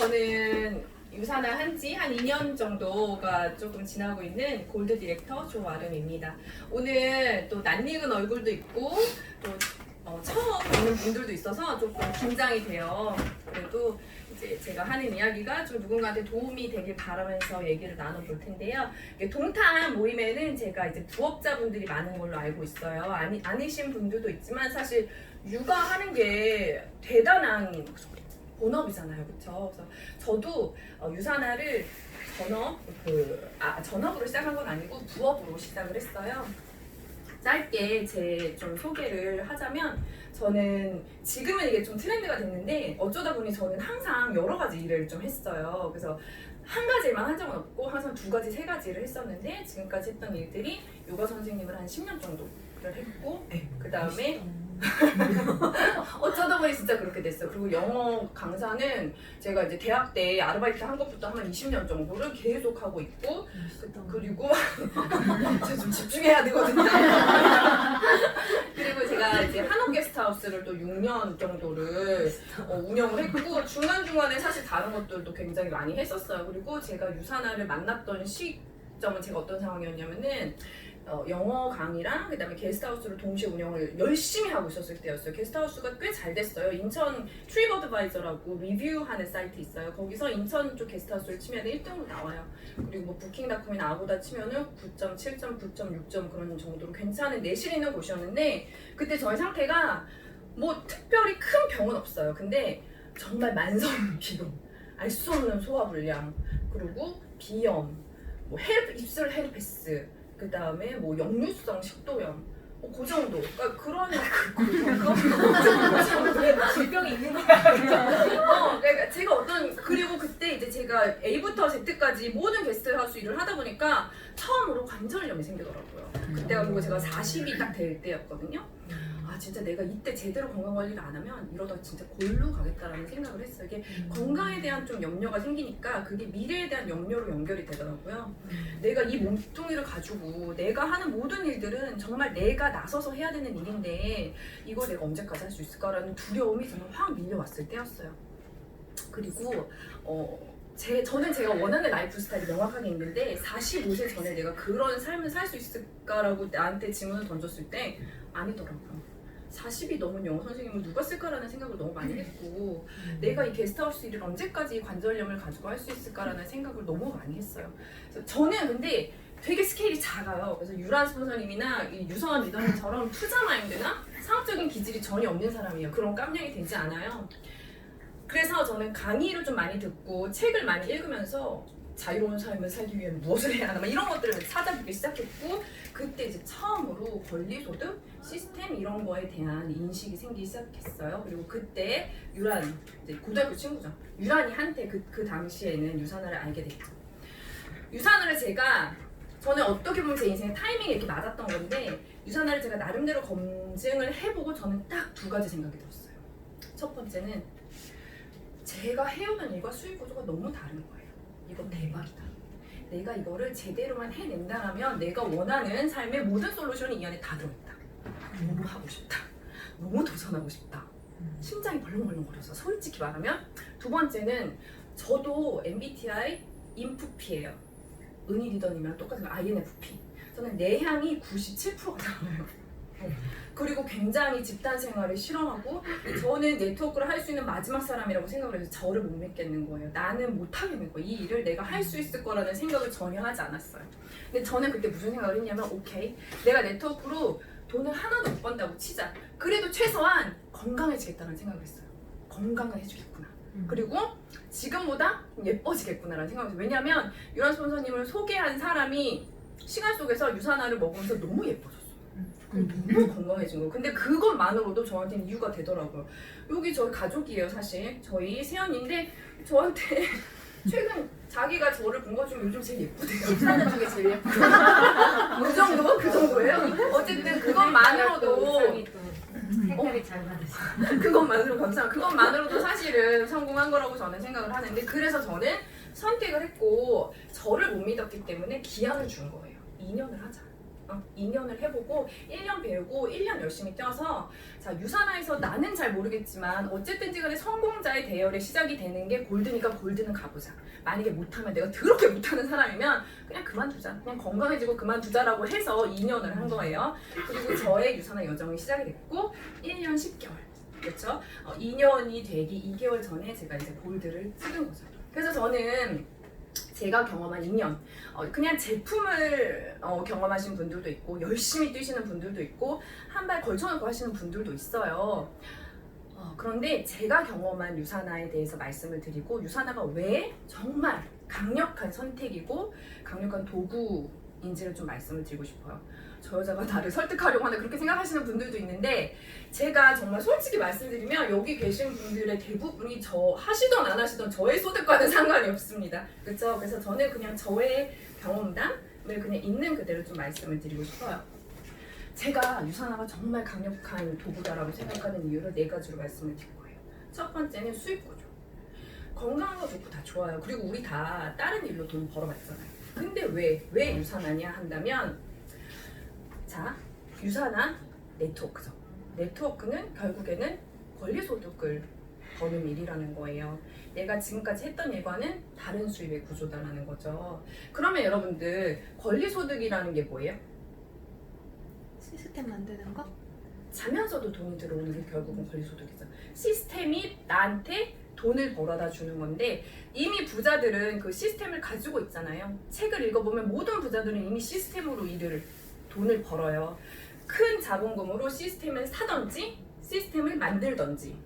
저는 유산을 한지 한 2년 정도가 조금 지나고 있는 골드 디렉터 조아름입니다. 오늘 또 낯익은 얼굴도 있고 또 처음 보는 분들도 있어서 조금 긴장이 돼요. 그래도 이제 제가 하는 이야기가 좀 누군가한테 도움이 되길 바라면서 얘기를 나눠볼 텐데요. 동탄 모임에는 제가 이제 부업자분들이 많은 걸로 알고 있어요. 아니신 분들도 있지만 사실 육아하는 게 대단한 본업이잖아요, 그렇죠? 그래서 저도 유산화를 전업으로 시작한 건 아니고 부업으로 시작을 했어요. 짧게 제 좀 소개를 하자면 저는 지금은 이게 좀 트렌드가 됐는데 어쩌다 보니 저는 항상 여러 가지 일을 좀 했어요. 그래서 한 가지만 한 적은 없고 항상 두 가지, 세 가지를 했었는데 지금까지 했던 일들이 요가 선생님을 한 10년 정도를 했고 그 다음에 어쩌다 보니 진짜 그렇게 됐어요. 그리고 영어 강사는 제가 이제 대학 때 아르바이트 한 것부터 한 20년 정도를 계속 하고 있고 그리고 제가 좀 집중해야 되거든요. 그리고 제가 이제 한옥 게스트하우스를 또 6년 정도를 운영을 했고 중간중간에 사실 다른 것들도 굉장히 많이 했었어요. 그리고 제가 유산화를 만났던 시점은 제가 어떤 상황이었냐면은 영어 강의랑 그다음에 게스트하우스를 동시에 운영을 열심히 하고 있었을 때였어요. 게스트하우스가 꽤 잘 됐어요. 인천 트립어드바이저라고 리뷰하는 사이트 있어요. 거기서 인천 쪽 게스트하우스를 치면 1등으로 나와요. 그리고 뭐 부킹닷컴이나 아고다 치면은 9.7점, 9.6점 그런 정도로 괜찮은 내실 있는 곳이었는데 그때 저의 상태가 뭐 특별히 큰 병은 없어요. 근데 정말 만성 피로, 알 수 없는 소화불량, 그리고 비염, 뭐 입술 헤르페스, 그 다음에 뭐 역류성 식도염, 그 정도. 그러니까 그런 질병이 있는 거야. 그러니까 제가 그리고 그때 이제 제가 A부터 Z까지 모든 게스트하우스 일을 하다 보니까 처음으로 관절염이 생기더라고요. 그때가 그리고 제가 40이 딱 될 때였거든요. 아 진짜 내가 이때 제대로 건강 관리를 안 하면 이러다 진짜 골로 가겠다라는 생각을 했어요. 이게 건강에 대한 좀 염려가 생기니까 그게 미래에 대한 염려로 연결이 되더라고요. 내가 이 몸뚱이를 가지고 내가 하는 모든 일들은 정말 내가 나서서 해야 되는 일인데 이걸 내가 언제까지 할 수 있을까라는 두려움이 정말 확 밀려왔을 때였어요. 그리고 저는 제가 원하는 라이프 스타일이 명확하게 있는데 45세 전에 내가 그런 삶을 살 수 있을까라고 나한테 질문을 던졌을 때 아니더라고요. 40이 넘은 영어 선생님을 누가 쓸까라는 생각을 너무 많이 했고 내가 이 게스트하우스 일을 언제까지 관절염을 가지고 할 수 있을까라는 생각을 너무 많이 했어요. 그래서 저는 근데 되게 스케일이 작아요. 그래서 유란 스폰서님이나 이 유성환 리더님처럼 투자 마인드나 상업적인 기질이 전혀 없는 사람이에요. 그런 깜냥이 되지 않아요. 그래서 저는 강의를 좀 많이 듣고 책을 많이 읽으면서 자유로운 삶을 살기 위해 무엇을 해야 하나 이런 것들을 찾아보기 시작했고 그때 이제 처음으로 권리소득 시스템 이런 거에 대한 인식이 생기기 시작했어요. 그리고 그때 유란, 이제 고등학교 친구죠. 유란이 한테 그 당시에는 유산화를 알게 됐죠. 유산화를 저는 어떻게 보면 제 인생의 타이밍이 이렇게 맞았던 건데 유산화를 제가 나름대로 검증을 해보고 저는 딱 두 가지 생각이 들었어요. 첫 번째는 제가 해오던 일과 수익 구조가 너무 다른 거예요. 이거 대박이다. 내가 이거를 제대로만 해낸다면 내가 원하는 삶의 모든 솔루션이 이 안에 다 들어있다. 너무 하고 싶다. 너무 도전하고 싶다. 심장이 벌렁벌렁거려서 솔직히 말하면 두 번째는 저도 MBTI INFP예요. 은희 리더님이랑 똑같은 INFP. 저는 내향이 97%가 나와요. 그리고 굉장히 집단 생활을 싫어하고 저는 네트워크를 할 수 있는 마지막 사람이라고 생각을 해서 저를 못 믿겠는 거예요. 나는 못 하겠는 거예요. 이 일을 내가 할 수 있을 거라는 생각을 전혀 하지 않았어요. 근데 저는 그때 무슨 생각을 했냐면 오케이, 내가 네트워크로 돈을 하나도 못 번다고 치자. 그래도 최소한 건강해지겠다는 생각을 했어요. 건강을 해주겠구나. 그리고 지금보다 예뻐지겠구나라는 생각을 했어요. 왜냐면 유란 스폰서님을 소개한 사람이 시간 속에서 유산화를 먹으면서 너무 예뻐졌어요. 너무 건강해진 거예요. 근데 그것만으로도 저한테는 이유가 되더라고요. 여기 저희 가족이에요, 사실. 저희 세연인데 저한테 최근 자기가 저를 본 것 중에 요즘 제일 예쁘대요. 사는 중에 제일 예쁘고 그 정도? 그 정도예요? 어쨌든 그것만으로도 생각이 잘 맞으시네. 그것만으로 감사합니다. 그것만으로도 사실은 성공한 거라고 저는 생각을 하는데 그래서 저는 선택을 했고 저를 못 믿었기 때문에 기한을 준 거예요. 2년을 하자. 2년을 해보고 1년 배우고 1년 열심히 뛰어서 자 유산화에서 나는 잘 모르겠지만 어쨌든지 간에 성공자의 대열의 시작이 되는 게 골드니까 골드는 가보자. 만약에 못하면 내가 더럽게 못하는 사람이면 그냥 그만두자. 그냥 건강해지고 그만두자라고 해서 2년을 한 거예요. 그리고 저의 유산화 여정이 시작이 됐고 1년 10개월. 그렇죠? 2년이 되기 2개월 전에 제가 이제 골드를 찍은 거죠. 그래서 저는 제가 경험한 2년 그냥 제품을 경험하신 분들도 있고 열심히 뛰시는 분들도 있고 한 발 걸쳐놓고 하시는 분들도 있어요. 그런데 제가 경험한 유산화에 대해서 말씀을 드리고 유산화가 왜 정말 강력한 선택이고 강력한 도구인지를 좀 말씀을 드리고 싶어요. 저 여자가 나를 설득하려고 하는 그렇게 생각하시는 분들도 있는데 제가 정말 솔직히 말씀드리면 여기 계신 분들의 대부분이 저 하시던 안 하시던 저의 소득과는 상관이 없습니다. 그렇죠? 그래서 저는 그냥 저의 경험담을 그냥 있는 그대로 좀 말씀을 드리고 싶어요. 제가 유산화가 정말 강력한 도구다라고 생각하는 이유를 4가지로 말씀을 드릴 거예요. 첫 번째는 수입 구조. 건강한 거 좋고 다 좋아요. 그리고 우리 다 다른 일로 돈 벌어봤잖아요. 근데 왜 유산화냐 한다면 자, 유산화 네트워크죠. 네트워크는 결국에는 권리소득을 버는 일이라는 거예요. 내가 지금까지 했던 일과는 다른 수입의 구조다라는 거죠. 그러면 여러분들 권리소득이라는 게 뭐예요? 시스템 만드는 거? 자면서도 돈이 들어오는 게 결국은 권리소득이죠. 시스템이 나한테 돈을 벌어다 주는 건데 이미 부자들은 그 시스템을 가지고 있잖아요. 책을 읽어보면 모든 부자들은 이미 시스템으로 돈을 벌어요. 큰 자본금으로 시스템을 사든지 시스템을 만들든지.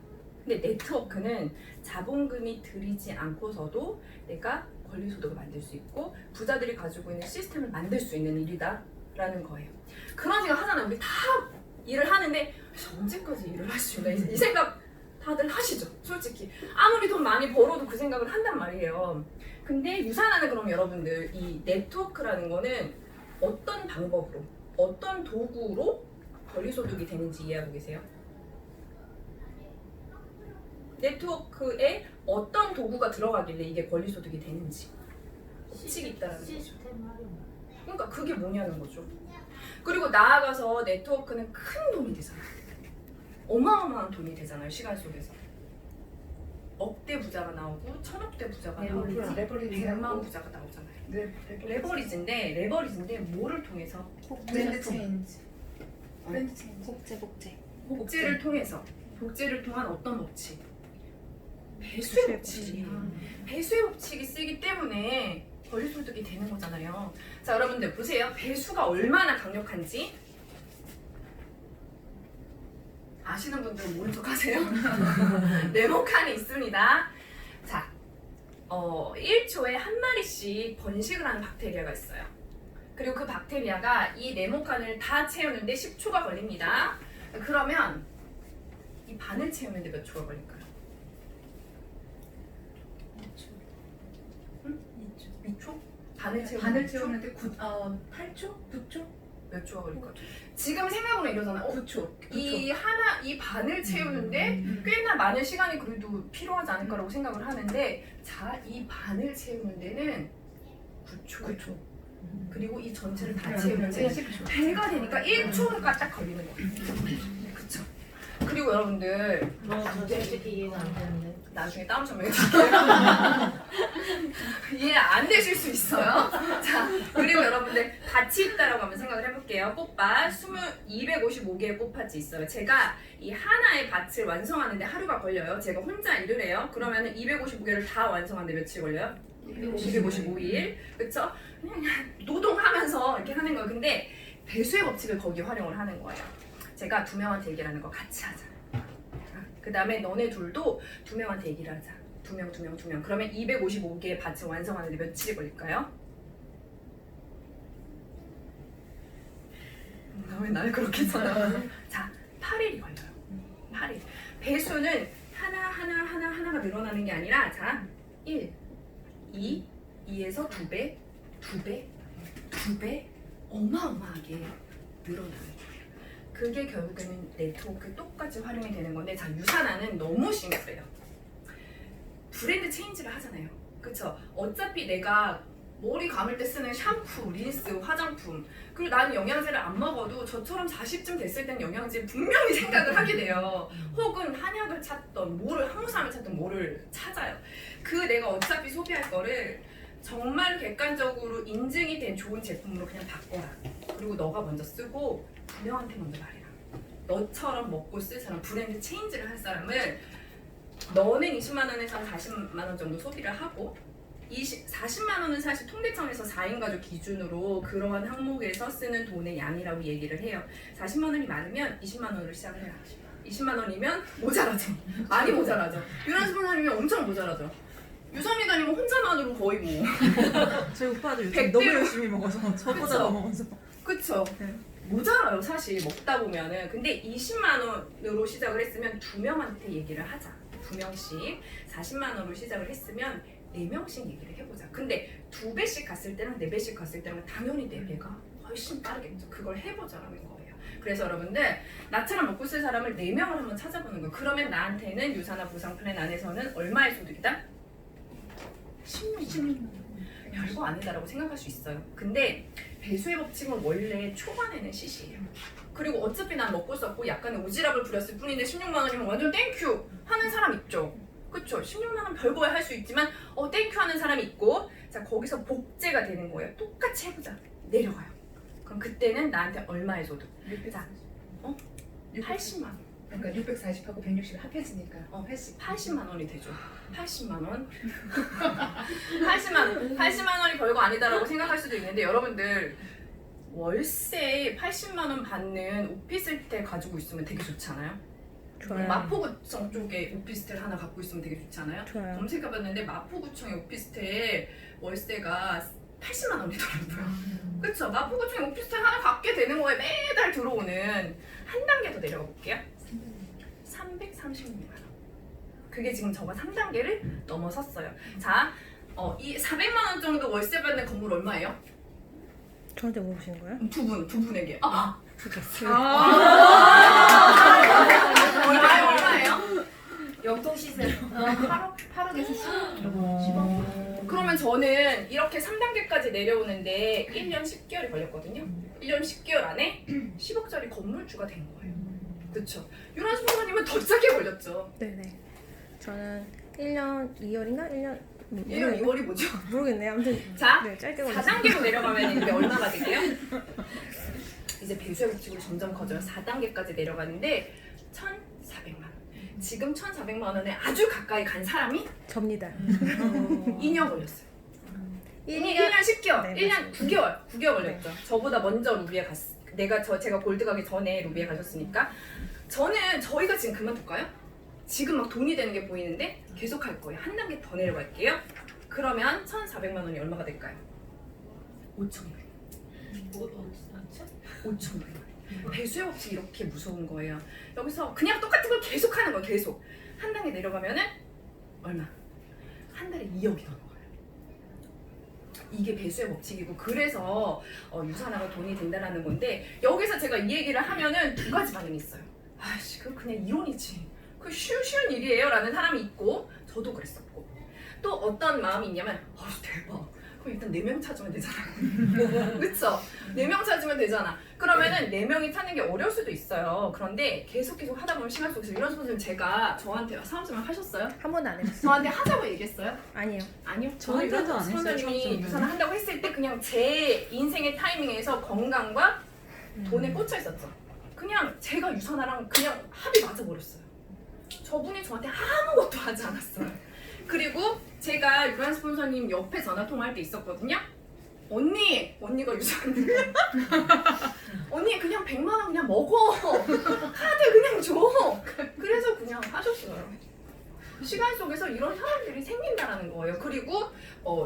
근데 네트워크는 자본금이 들이지 않고서도 내가 권리소득을 만들 수 있고 부자들이 가지고 있는 시스템을 만들 수 있는 일이다라는 거예요. 그런 생각 하잖아요. 우리 다 일을 하는데 언제까지 일을 할 수 있나 이 생각 다들 하시죠. 솔직히 아무리 돈 많이 벌어도 그 생각을 한단 말이에요. 근데 유산화는 그럼 여러분들 이 네트워크라는 거는 어떤 방법으로 어떤 도구로 권리소득이 되는지 이해하고 계세요? 네트워크에 어떤 도구가 들어가길래 이게 권리소득이 되는지 법칙이 있다는 거죠. 시스템 활용. 그러니까 그게 뭐냐는 거죠. 그리고 나아가서 네트워크는 큰 돈이 되잖아요. 어마어마한 돈이 되잖아요. 시간 속에서. 억대 부자가 나오고 천억대 부자가 나오고 레버리지. 100만 부자가 나오잖아요. 레버리지인데 뭐를 통해서? 브랜드 체인지. 브랜드 체인지. 복제. 복제를 통해서. 복제를 통한 어떤 법칙? 배수의 법칙이. 배수의 법칙이 쓰기 때문에 권리소득이 되는 거잖아요. 자, 여러분들 보세요. 배수가 얼마나 강력한지 아시는 분들은 모른 척 하세요. 네모칸이 있습니다. 자, 1초에 한 마리씩 번식을 하는 박테리아가 있어요. 그리고 그 박테리아가 이 네모칸을 다 채우는데 10초가 걸립니다. 그러면 이 반을 채우는데 몇 초가 걸릴까요? 2초? 반을 채우는데 8초? 9초? 몇 초가 걸릴까요? 지금 생각으로 이러잖아요. 9초. 이 반을 채우는데 꽤나 많은 시간이 그래도 필요하지 않을까라고 생각을 하는데 자, 이 반을 채우는 데는 9초. 그리고 이 전체를 다 채우는데 10초. 배가 되니까 1초가 딱 걸리는 거예요. 그쵸? 그리고 여러분들 솔직히 이해가 안 되는데. 나중에 다운 설명해 드릴게요. 이해 안 되실 수 있어요. 자, 그리고 여러분들 밭이 있다라고 한번 생각을 해볼게요. 꽃밭 255개의 꽃밭이 있어요. 제가 이 하나의 밭을 완성하는데 하루가 걸려요. 제가 혼자 일을 해요. 그러면 255개를 다 완성하는데 며칠 걸려요? 255일. 그쵸? 그냥 노동하면서 이렇게 하는 거예요. 근데 배수의 법칙을 거기에 활용을 하는 거예요. 제가 2명한테 얘기를 하는 거 같이 하자. 그 다음에 너네 둘도 2명한테 얘기를 하자. 2명. 그러면 255개의 밭을 완성하는데 며칠이 걸릴까요? 왜 날 그렇게 쳐요? 자, 8일이 걸려요. 8일. 배수는 하나가 늘어나는 게 아니라 자, 1, 2에서 2배 어마어마하게 늘어나는 거예요. 그게 결국에는 네트워크 똑같이 활용이 되는 건데 자, 유산화는 너무 심했어요. 브랜드 체인지를 하잖아요. 그쵸? 어차피 내가 머리 감을 때 쓰는 샴푸, 린스, 화장품. 그리고 나는 영양제를 안 먹어도 저처럼 40쯤 됐을 땐 영양제 분명히 생각을 하게 돼요. 혹은 한약을 찾던 뭐를 항우삼을 찾던 뭐를 찾아요. 그 내가 어차피 소비할 거를 정말 객관적으로 인증이 된 좋은 제품으로 그냥 바꿔라. 그리고 너가 먼저 쓰고 분명한테 먼저 말해라. 너처럼 먹고 쓸 사람, 브랜드 체인지를 할 사람을 너는 20만 원에서 40만 원 정도 소비를 하고 40만 원은 사실 통계청에서 4인 가족 기준으로 그러한 항목에서 쓰는 돈의 양이라고 얘기를 해요. 40만 원이 많으면 20만 원으로 시작을 해라. 20만 원이면 모자라죠. 많이 모자라죠. 유난 스폰서님이면 엄청 모자라죠. 유선이 다니면 혼자만으로 거의 뭐. 저희 오빠도 요즘 100대로. 너무 열심히 먹어서 저보다 그쵸? 더 먹어서. 그쵸? 네. 모자라요 사실 먹다 보면은. 근데 20만 원으로 시작을 했으면 2명한테 얘기를 하자. 2명씩 40만 원으로 시작을 했으면 4명씩 얘기를 해보자. 근데 2배씩 갔을 때랑 4배씩 갔을 때랑 당연히 4배가 훨씬 빠르겠죠. 그걸 해보자라는 거예요. 그래서 여러분들 나처럼 먹고 쓸 사람을 4명을 한번 찾아보는 거예요. 그러면 나한테는 유산화 보상 플랜 안에서는 얼마의 소득이다? 16만 원. 별거 아니다라고 생각할 수 있어요. 근데 배수의 법칙은 원래 초반에는 시시해요. 그리고 어차피 난 먹고 썼고 약간의 오지랖을 부렸을 뿐인데 16만 원이면 완전 땡큐 하는 사람 있죠. 그쵸? 16만 원 별거에 할 수 있지만 땡큐 하는 사람이 있고, 자 거기서 복제가 되는 거예요. 똑같이 해보자. 내려가요. 그럼 그때는 나한테 얼마의 소득? 자, 80만 원. 그러니까 640하고 160을 합해지니까 80만 원이 되죠. 80만 원? 80만 원이 별거 아니다라고 생각할 수도 있는데 여러분들 월세 80만 원 받는 오피스텔 가지고 있으면 되게 좋잖아요. 좋아요. 마포구청 쪽에 오피스텔 하나 갖고 있으면 되게 좋잖아요. 좋아요. 검색해봤는데 마포구청의 오피스텔 월세가 80만 원이더라고요. 그쵸? 마포구청에 오피스텔 하나 갖게 되는 거에 매달 들어오는 한 단계 더 내려가 볼게요. 336만 원. 그게 지금 저가 3단계를 넘어섰어요. 자, 이 400만 원 정도 월세 받는 건물 얼마예요? 저한테 물어보시는 거예요? 두 분에게. 얼마예요? 영통시세 8억에서 10억. 그러면 저는 이렇게 3단계까지 내려오는데 1년 10개월이 걸렸거든요. 1년 10개월 안에 10억짜리 건물주가 된 거예요. 그쵸? 유란 수사님은 더 짧게 걸렸죠. 네네. 저는 1년 2월인가? 1년 1년 2월이 뭐죠? 모르겠네요. 아무튼 자, 네, 짧게 걸렸어요. 4단계로 내려가면 이게 얼마가 되게요? 이제 배수의 법칙으로 점점 커져요. 4단계까지 내려가는데 1,400만 원. 지금 1,400만 원에 아주 가까이 간 사람이 접니다. 2년 걸렸어요. 1년 10개월, 네, 1년 9개월 걸렸죠. 저보다 먼저 루비에 갔어. 제가 골드 가기 전에 루비에 가셨으니까. 저희가 지금 그만둘까요? 지금 막 돈이 되는 게 보이는데 계속 할 거예요. 한 단계 더 내려갈게요. 그러면 1,400만 원이 얼마가 될까요? 5,000원. 5,000원. 배수의 법칙이 이렇게 무서운 거예요. 여기서 그냥 똑같은 걸 계속 하는 거예요. 계속. 한 단계 내려가면은 얼마? 한 달에 2억이 더 나와요. 이게 배수의 법칙이고, 그래서 유산화가 돈이 된다라는 건데, 여기서 제가 이 얘기를 하면은 두 가지 반응이 있어요. 아씨, 그거 그냥 이론이지. 그 쉬운 일이에요 라는 사람이 있고, 저도 그랬었고. 또 어떤 마음이 있냐면, 대박. 그럼 일단 4명 찾으면 되잖아. 그쵸? 4명 찾으면 되잖아. 그러면은 4명이 찾는 게 어려울 수도 있어요. 그런데 계속 하다 보면 시간 속에서 이런 선생님 제가 저한테 사업자만 하셨어요? 한 번도 안 해봤어요. 저한테 하자고 얘기했어요? 아니요. 아니요. 저한테도 안 했어요, 선생님이 처음에는. 유산을 한다고 했을 때 그냥 제 인생의 타이밍에서 건강과 돈에 꽂혀 있었죠. 그냥 제가 유산화랑 그냥 합이 맞아버렸어요. 저분이 저한테 아무것도 하지 않았어요. 그리고 제가 유란 스폰서님 옆에 전화 통화할 때 있었거든요. 언니가 유산을 언니 그냥 100만 원 그냥 먹어. 카드 그냥 줘. 그래서 그냥 하셨어요. 시간 속에서 이런 사람들이 생긴다라는 거예요. 그리고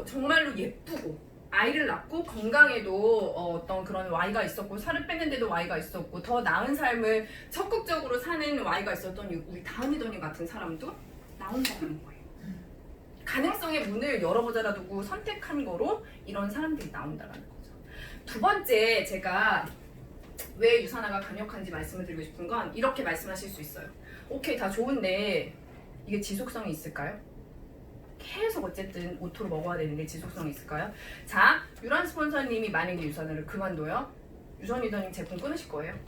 정말로 예쁘고 아이를 낳고 건강에도 어떤 그런 Y가 있었고, 살을 뺐는데도 Y가 있었고, 더 나은 삶을 적극적으로 사는 Y가 있었던 우리 다은이더니 같은 사람도 나온다는 거예요. 가능성의 문을 열어보자라고 선택한 거로 이런 사람들이 나온다는 거죠. 두 번째, 제가 왜 유산화가 강력한지 말씀을 드리고 싶은 건 이렇게 말씀하실 수 있어요. 오케이, 다 좋은데 이게 지속성이 있을까요? 계속 어쨌든 오토로 먹어야 되는데 지속성이 있을까요? 자, 유란 스폰서님이 만약에 유산을 그만둬요? 유선 리더님 제품 끊으실 거예요?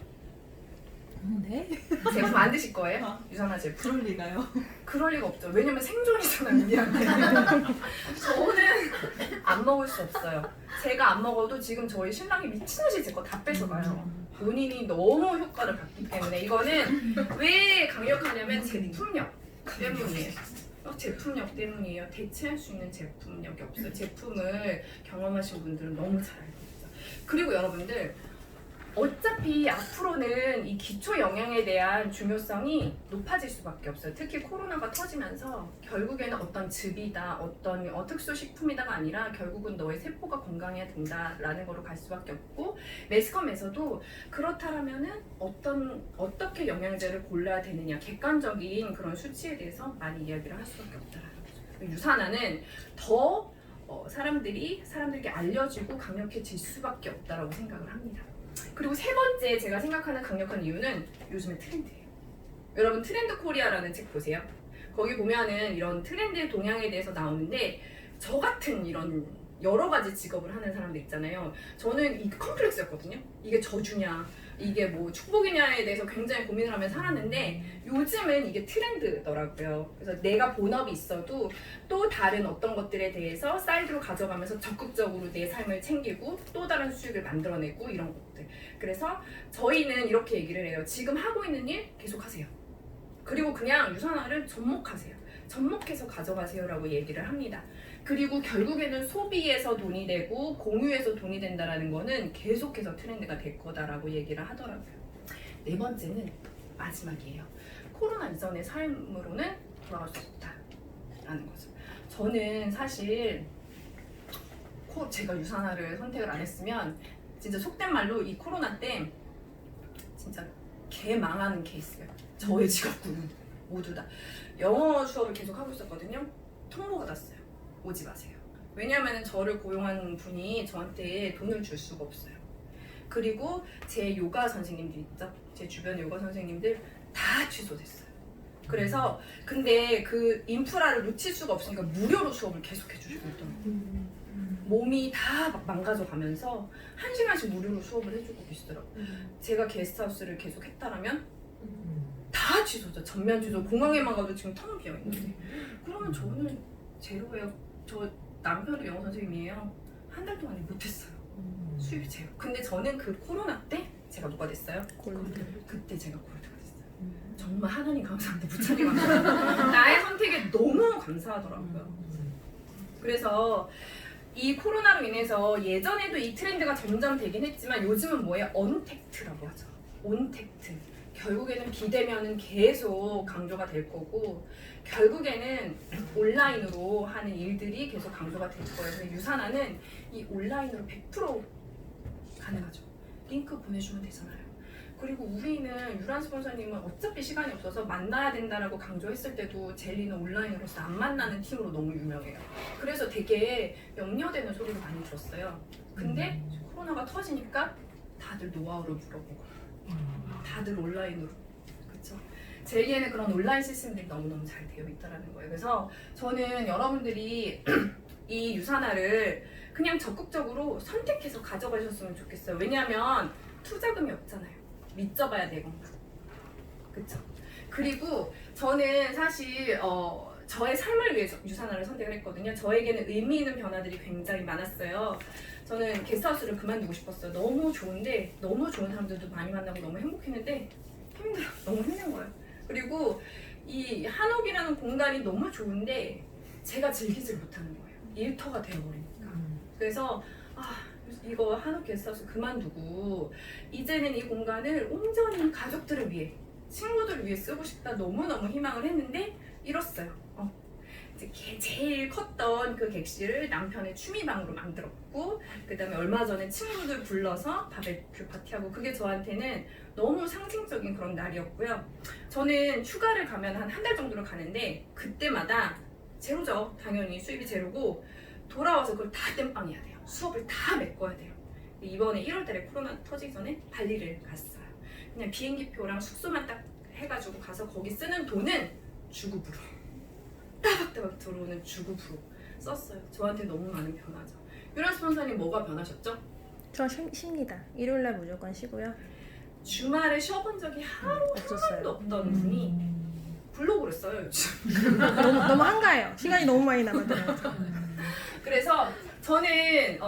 네? 제품 안 드실 거예요? 유산화 제품. 그럴 리가요? 그럴 리가 없죠. 왜냐면 생존이잖아요, 우리한테. 저는 안 먹을 수 없어요. 제가 안 먹어도 지금 저희 신랑이 미친 듯이 제 거 다 뺏어가요. 본인이 너무 효과를 봤기 때문에 이거는 왜 강력하냐면 제품력 때문이에요. 제품력 때문이에요. 대체할 수 있는 제품력이 없어요. 제품을 경험하신 분들은 너무 잘 알고 있죠. 그리고 여러분들 어차피 앞으로는 이 기초 영양에 대한 중요성이 높아질 수밖에 없어요. 특히 코로나가 터지면서 결국에는 어떤 즙이다, 어떤 특수 식품이다가 아니라 결국은 너의 세포가 건강해야 된다라는 거로 갈 수밖에 없고 매스컴에서도 그렇다라면은 어떻게 영양제를 골라야 되느냐 객관적인 그런 수치에 대해서 많이 이야기를 할 수밖에 없다라는 거죠. 유산화는 더 사람들에게 알려지고 강력해질 수밖에 없다라고 생각을 합니다. 그리고 세 번째 제가 생각하는 강력한 이유는 요즘의 트렌드예요. 여러분 트렌드 코리아라는 책 보세요. 거기 보면은 이런 트렌드의 동향에 대해서 나오는데 저 같은 이런 여러 가지 직업을 하는 사람들 있잖아요. 저는 이 컴플렉스였거든요. 이게 저주냐, 이게 뭐 축복이냐에 대해서 굉장히 고민을 하면서 살았는데 요즘은 이게 트렌드더라고요. 그래서 내가 본업이 있어도 또 다른 어떤 것들에 대해서 사이드로 가져가면서 적극적으로 내 삶을 챙기고 또 다른 수익을 만들어내고 이런 것들. 그래서 저희는 이렇게 얘기를 해요. 지금 하고 있는 일 계속하세요. 그리고 그냥 유산화를 접목하세요. 접목해서 가져가세요라고 얘기를 합니다. 그리고 결국에는 소비에서 돈이 되고 공유에서 돈이 된다라는 거는 계속해서 트렌드가 될 거다라고 얘기를 하더라고요. 네 번째는 마지막이에요. 코로나 이전의 삶으로는 돌아갈 수 없다라는 거죠. 저는 사실 제가 유산화를 선택을 안 했으면 진짜 속된 말로 이 코로나 때 진짜 개 망하는 케이스예요. 저의 직업군은 모두 다. 영어 수업을 계속 하고 있었거든요. 통보가 났어요. 오지 마세요. 왜냐하면 저를 고용한 분이 저한테 돈을 줄 수가 없어요. 그리고 제 요가 선생님들 있죠? 제 주변의 요가 선생님들 다 취소됐어요. 그래서 근데 그 인프라를 놓칠 수가 없으니까 무료로 수업을 계속 해주시고 있더라고요. 몸이 다 망가져 가면서 1시간씩 무료로 수업을 해주고 계시더라고요. 제가 게스트하우스를 계속 했다라면 다 취소죠. 전면 취소. 공항에만 가도 지금 텅 비어 있는데. 그러면 저는 제로예요. 저 남편도 영어 선생님이에요. 한 달 동안에 못했어요. 수입이 제로. 근데 저는 그 코로나 때 제가 뭐가 됐어요? 그때 제가 골드가 됐어요. 정말 하나님 감사합니다. 부처님 감사합니다. 나의 선택에 너무 감사하더라고요. 그래서 이 코로나로 인해서 예전에도 이 트렌드가 점점 되긴 했지만 요즘은 뭐예요? 언택트라고 하죠. 온택트. 결국에는 비대면은 계속 강조가 될 거고 결국에는 온라인으로 하는 일들이 계속 강조가 될 거예요. 그래서 유산화는 이 온라인으로 100% 가능하죠. 링크 보내주면 되잖아요. 그리고 우리는 유란 스폰서님은 어차피 시간이 없어서 만나야 된다라고 강조했을 때도 젤리는 온라인으로서 안 만나는 팀으로 너무 유명해요. 그래서 되게 염려되는 소리를 많이 들었어요. 근데 코로나가 터지니까 다들 노하우를 물어보고 다들 온라인으로. 그렇죠? 젤리에는 그런 온라인 시스템들이 너무너무 잘 되어 있다는 거예요. 그래서 저는 여러분들이 이 유산화를 그냥 적극적으로 선택해서 가져가셨으면 좋겠어요. 왜냐하면 투자금이 없잖아요. 믿져봐야 되고. 그렇죠? 그리고 저는 사실 저의 삶을 위해서 유산화를 선택을 했거든요. 저에게는 의미 있는 변화들이 굉장히 많았어요. 저는 게스트하우스를 그만두고 싶었어요. 너무 좋은데 너무 좋은 사람들도 많이 만나고 너무 행복했는데 힘들어. 너무 힘든 거예요. 그리고 이 한옥이라는 공간이 너무 좋은데 제가 즐기질 못하는 거예요. 일터가 되어버리니까. 그래서 이거 한옥 게스트하우스 그만두고 이제는 이 공간을 온전히 가족들을 위해 친구들을 위해 쓰고 싶다 너무너무 희망을 했는데 이뤘어요. 이제 제일 컸던 그 객실을 남편의 취미방으로 만들었고 그 다음에 얼마 전에 친구들 불러서 바베큐 파티하고 그게 저한테는 너무 상징적인 그런 날이었고요. 저는 휴가를 가면 한 달 정도를 가는데 그때마다 제로죠. 당연히 수입이 제로고 돌아와서 그걸 다 땜빵해야 돼요. 수업을 다 메꿔야 돼요. 이번에 1월달에 코로나 터지기 전에 발리를 갔어요. 그냥 비행기표랑 숙소만 딱 해가지고 가서 거기 쓰는 돈은 주급으로 따박따박 들어오는 주급으로 썼어요. 저한테 너무 많은 변화죠. 유라 스폰서님 뭐가 변하셨죠? 저 쉽니다. 일요일날 무조건 쉬고요. 주말에 쉬어본 적이 하루도 없었어요. 없던 분이 블로그를 써요 요즘. 너무 한가해요. 시간이 너무 많이 남았더라고요. 그래서 저는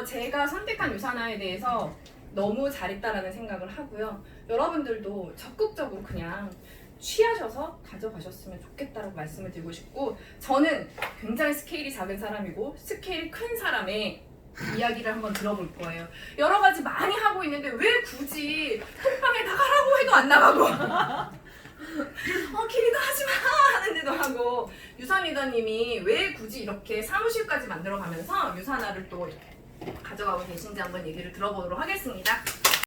제가 선택한 유산화에 대해서 너무 잘했다라는 생각을 하고요. 여러분들도 적극적으로 그냥 취하셔서 가져가셨으면 좋겠다라고 말씀을 드리고 싶고, 저는 굉장히 스케일이 작은 사람이고 스케일이 큰 사람의 이야기를 한번 들어볼 거예요. 여러 가지 많이 하고 있는데 왜 굳이 톡방에 나가라고 해도 안 나가고 기리도 하지마 하는데도 하고, 유산리더님이 왜 굳이 이렇게 사무실까지 만들어가면서 유산화를 또 가져가고 계신지 한번 얘기를 들어보도록 하겠습니다.